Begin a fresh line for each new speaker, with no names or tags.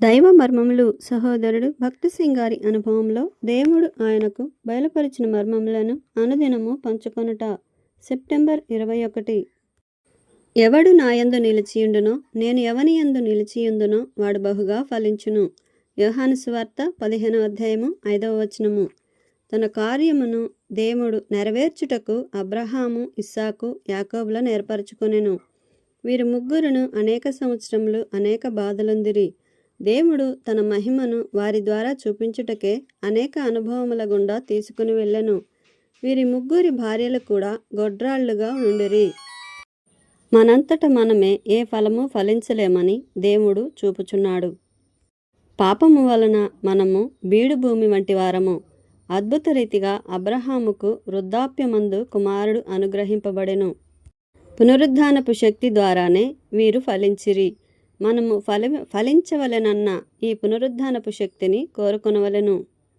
దైవ మర్మములు సహోదరుడు భక్తి సింగారి అనుభవంలో దేవుడు ఆయనకు బయలుపరిచిన మర్మములను అనుదినము పంచుకొనుట. సెప్టెంబర్ 21. ఎవడు నాయందు నిలిచియుండునో నేను ఎవని యందు నిలిచియుందునో వాడు బహుగా ఫలించును. యోహాను సువార్త 15వ అధ్యాయము 5వ వచనము. తన కార్యమును దేవుడు నెరవేర్చుటకు అబ్రహాము, ఇస్సాకు, యాకోబుల ఏర్పరచుకొనెను. వీరు ముగ్గురును అనేక సంవత్సరములు అనేక బాధలుందిరి. దేవుడు తన మహిమను వారి ద్వారా చూపించుటకే అనేక అనుభవముల గుండా తీసుకుని వెళ్ళెను. వీరి ముగ్గురి భార్యలు కూడా గొడ్రాళ్లుగా నుండిరి. మనంతట మనమే ఏ ఫలము ఫలించలేమని దేవుడు చూపుచున్నాడు. పాపము వలన మనము బీడు భూమి వంటి వారము. అద్భుత రీతిగా అబ్రహాముకు వృద్ధాప్యమందు కుమారుడు అనుగ్రహింపబడెను. పునరుద్ధానపు శక్తి ద్వారానే వీరు ఫలించిరి. మనము ఫలించవలెనన్న ఈ పునరుద్ధానపు శక్తిని కోరుకొనవలెను.